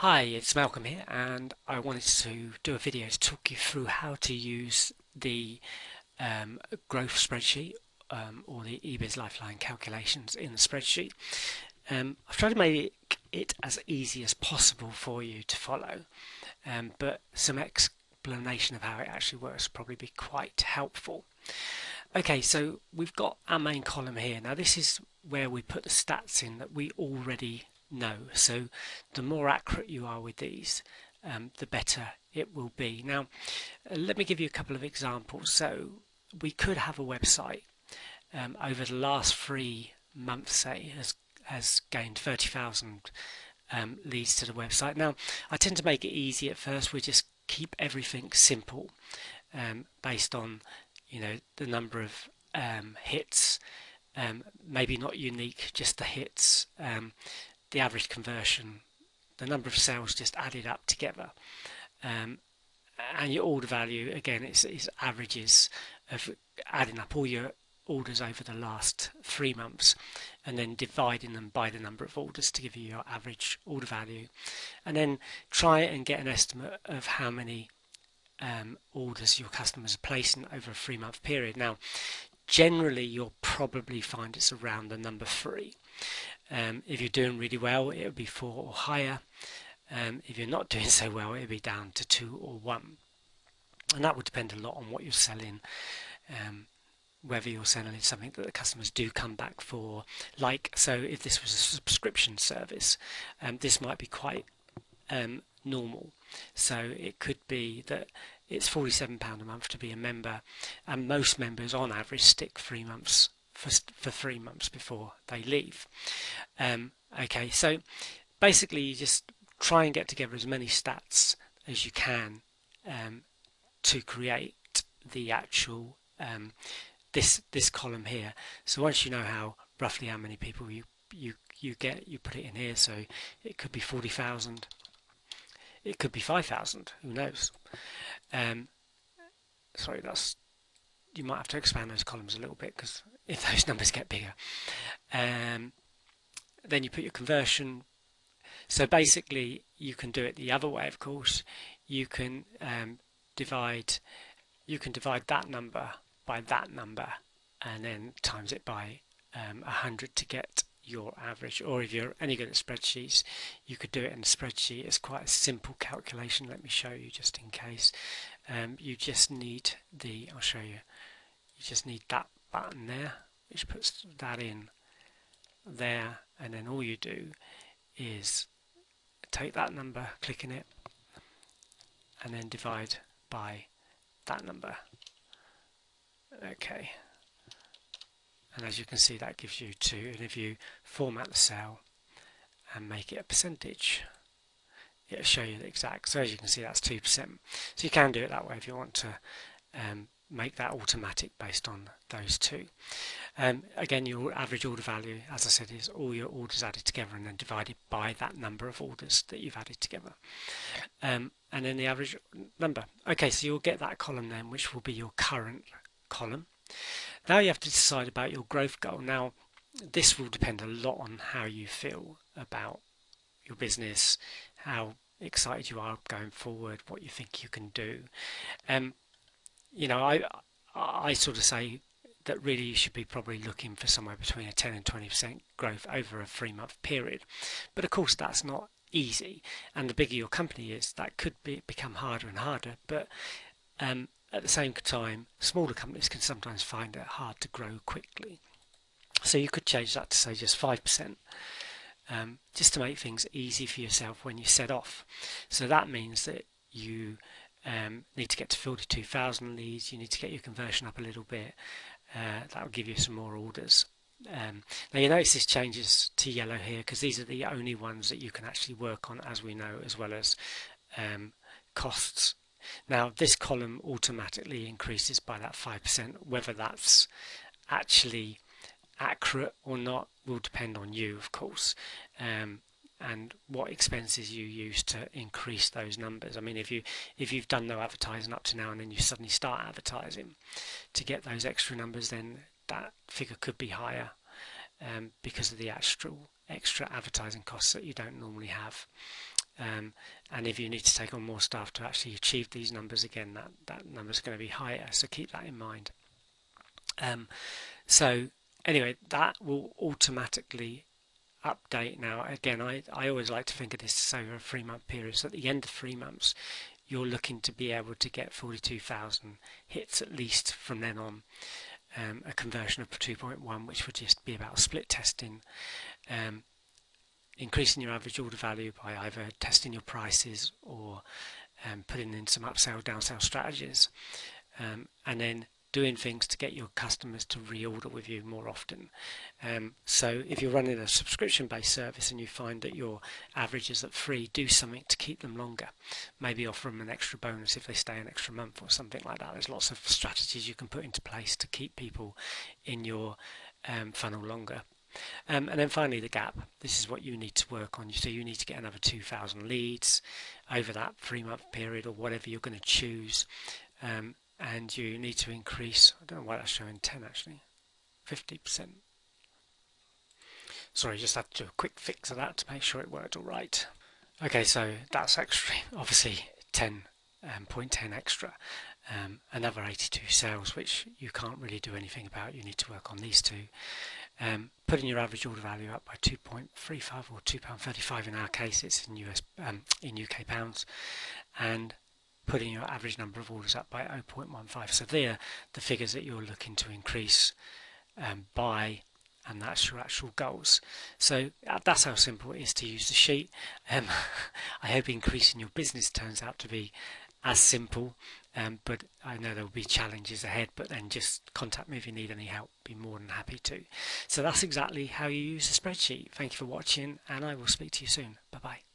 Hi, it's Malcolm here, and I wanted to do a video to talk you through how to use the growth spreadsheet or the eBiz Lifeline calculations in the spreadsheet. I've tried to make it as easy as possible for you to follow, but some explanation of how it actually works will probably be quite helpful. Okay, so we've got our main column here. Now this is where we put the stats in that we already know. So the more accurate you are with these, the better it will be. Now, let me give you a couple of examples. So we could have a website over the last 3 months, say, has gained 30,000 leads to the website. Now, I tend to make it easy at first. We just keep everything simple based on the number of hits, maybe not unique, just the hits, the average conversion, the number of sales just added up together, um, and your order value again is averages of adding up all your orders over the last 3 months and then dividing them by the number of orders to give you your average order value, and then try and get an estimate of how many orders your customers are placing over a 3 month period. Now, generally, you'll probably find it's around the number three. If you're doing really well, it would be four or higher. If you're not doing so well, it would be down to two or one. And that would depend a lot on what you're selling, whether you're selling something that the customers do come back for. Like, so if this was a subscription service, this might be quite normal. So it could be that it's £47 a month to be a member, and most members on average stick 3 months for 3 months before they leave. Okay, so basically you just try and get together as many stats as you can to create the actual this column here. So once you know roughly how many people you get, you put it in here. So it could be 40,000. It could be 5,000, who knows? Sorry, you might have to expand those columns a little bit because if those numbers get bigger. Then you put your conversion. So basically, you can do it the other way, of course. You can divide that number by that number and then times it by 100 to get your average. Or if you're any good at spreadsheets, you could do it in a spreadsheet. It's quite a simple calculation. Let me show you just in case. You just need I'll show you. You just need that button there, which puts that in there, and then all you do is take that number, click in it, and then divide by that number. Okay. And as you can see, that gives you 2. And if you format the cell and make it a percentage, it'll show you the exact. So as you can see, that's 2%. So you can do it that way if you want to make that automatic based on those two. Again, your average order value, as I said, is all your orders added together and then divided by that number of orders that you've added together. And then the average number. Okay, so you'll get that column then, which will be your current column. Now you have to decide about your growth goal. Now, this will depend a lot on how you feel about your business, how excited you are going forward, what you think you can do. I sort of say that really you should be probably looking for somewhere between a 10 and 20% growth over a 3 month period. But of course, that's not easy. And the bigger your company is, that could become harder and harder. But at the same time, smaller companies can sometimes find it hard to grow quickly. So you could change that to say just 5%, just to make things easy for yourself when you set off. So that means that you need to get to 42,000 leads, you need to get your conversion up a little bit. That will give you some more orders. Now you notice this changes to yellow here because these are the only ones that you can actually work on, as we know, as well as costs. Now this column automatically increases by that 5%. Whether that's actually accurate or not will depend on you, of course, and what expenses you use to increase those numbers. I mean, if you've done no advertising up to now and then you suddenly start advertising to get those extra numbers, then that figure could be higher because of the extra advertising costs that you don't normally have. And if you need to take on more staff to actually achieve these numbers, again, that number is going to be higher, so keep that in mind. So anyway, that will automatically update now. Again, I always like to think of this over a 3-month period, so at the end of 3 months you're looking to be able to get 42,000 hits at least from then on. A conversion of 2.1, which would just be about split testing, increasing your average order value by either testing your prices or putting in some upsell, downsell strategies, and then doing things to get your customers to reorder with you more often. So if you're running a subscription-based service and you find that your average is at 3, do something to keep them longer. Maybe offer them an extra bonus if they stay an extra month or something like that. There's lots of strategies you can put into place to keep people in your funnel longer. And then finally, the gap. This is what you need to work on. So you need to get another 2,000 leads over that 3-month period or whatever you're going to choose. And you need to increase, I don't know why that's showing 10 actually, 50%. Sorry, just had to do a quick fix of that to make sure it worked all right. Okay, so that's extra, obviously 0.10 extra. Another 82 sales, which you can't really do anything about. You need to work on these two. Putting your average order value up by 2.35 or £2.35 in our case, it's in UK pounds, and putting your average number of orders up by 0.15. So they're the figures that you're looking to increase by, and that's your actual goals. So that's how simple it is to use the sheet. I hope increasing your business turns out to be as simple, but I know there will be challenges ahead, but then just contact me if you need any help. Be more than happy to. So that's exactly how you use a spreadsheet. Thank you for watching, and I will speak to you soon. Bye bye.